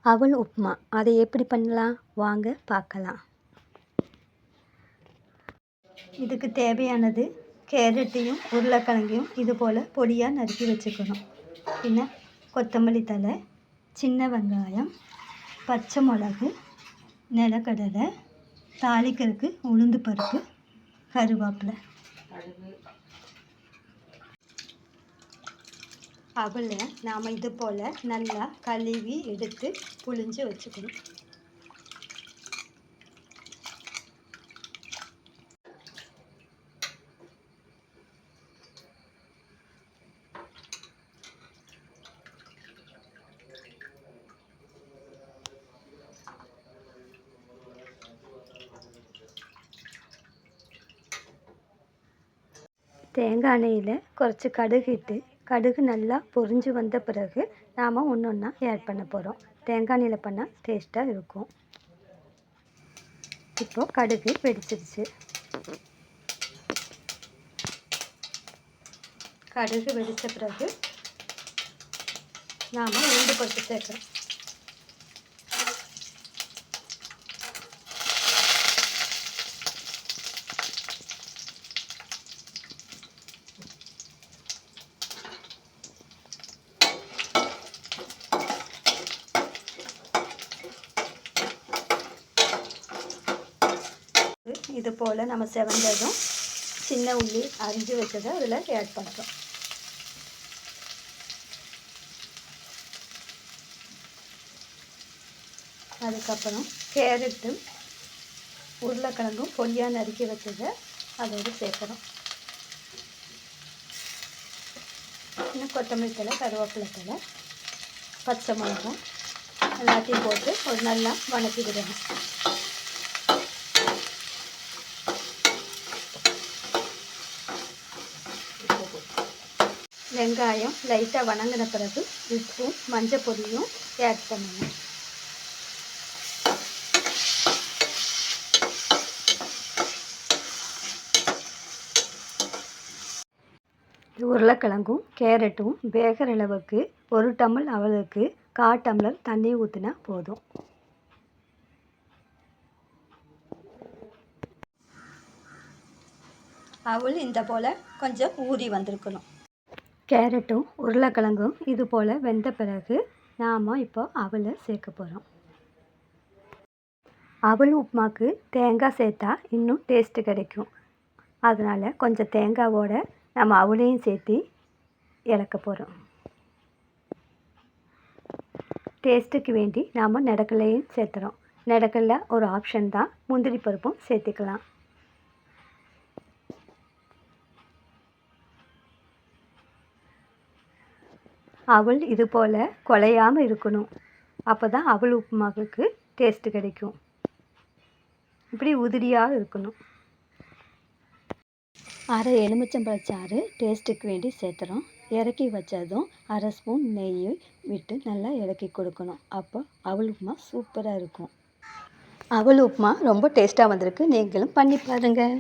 அவல் உப்புமா அதை எப்படி பண்ணலாம் வாங்க பார்க்கலாம். இதுக்கு தேவையானது கேரட்டையும் உருளைக்கிழங்கையும் இது போல் பொடியாக நறுக்கி வச்சுக்கணும். பின்ன கொத்தமல்லி தழை, சின்ன வெங்காயம், பச்சை மிளகு, நிலக்கடலை, தாளிக்கிறதுக்கு உளுந்து பருப்பு, கருவேப்பிலை. அவலை நாம் இது போல் நல்லா கழுவி எடுத்து புழிஞ்சு வச்சுக்கணும். தேங்காய் எண்ணெயில் குறைச்சி கடுகு இட்டு கடுகு நல்லா பொரிஞ்சு வந்த பிறகு நாம் ஒன்று ஒன்றா ஆட் பண்ண போகிறோம். தேங்காய் எண்ணெயில் பண்ணால் டேஸ்ட்டாக இருக்கும். இப்போது கடுகு வெடிச்சிருச்சு. கடுகு வெடித்த பிறகு நாம் உளுந்து பருப்பு சேர்க்குறோம். இது போல் நம்ம செவந்ததும் சின்ன உள்ளி அரிஞ்சு வச்சதை அதில் ஆட் பண்ணுறோம். அதுக்கப்புறம் கேரட்டும் உருளைக்கிழங்கும் பொடியாக நறுக்கி வச்சதை அதோடு சேர்க்குறோம். இன்னும் கொத்தமல்லி தழை, கருவேப்பிலை தழை, பச்சை மிளகாய் எல்லாத்தையும் போட்டு ஒரு நல்லா வதக்கி விடணும். வெங்காயம் லைட்டாக வதங்கின பிறகு உப்பும் மஞ்சள் பொடியும் ஆட் பண்ணணும். உருளைக்கிழங்கும் கேரட்டும் வேகிற அளவுக்கு 1 டம்ளர் அவலுக்கு 1/4 டம்ளர் தண்ணி ஊற்றினா போதும். அவல் இந்த போல் கொஞ்சம் ஊறி வந்திருக்கணும். கேரட்டும் உருளைக்கிழங்கும் இது போல் வெந்த பிறகு நாம் இப்போ அவலை சேர்க்க போகிறோம். அவல் உப்புமாக்கு தேங்காய் சேர்த்தா இன்னும் டேஸ்ட்டு கிடைக்கும். அதனால் கொஞ்சம் தேங்காவோட நம்ம அவளையும் சேர்த்து இறக்க போகிறோம். டேஸ்ட்டுக்கு வேண்டி நாம் நிலக்கடலையும் சேர்த்துறோம். நிலக்கடலை ஒரு ஆப்ஷன் தான், முந்திரி பருப்பும் சேர்த்துக்கலாம். அவல் இது போல் குலையாமல் இருக்கணும். அப்போ தான் அவல் உப்புமாவுக்கு டேஸ்ட்டு கிடைக்கும். இப்படி உதிரியாக இருக்கணும். அரை எலுமிச்சம்பழச்சாறு டேஸ்ட்டுக்கு வேண்டி சேர்த்துறோம். இறக்கி வச்சதும் 1/2 ஸ்பூன் நெய் விட்டு நல்லா இறக்கி கொடுக்கணும். அப்போ அவல் உப்புமா சூப்பராக இருக்கும். அவல் உப்புமா ரொம்ப டேஸ்ட்டாக வந்திருக்கு. நீங்களும் பண்ணி பாருங்கள்.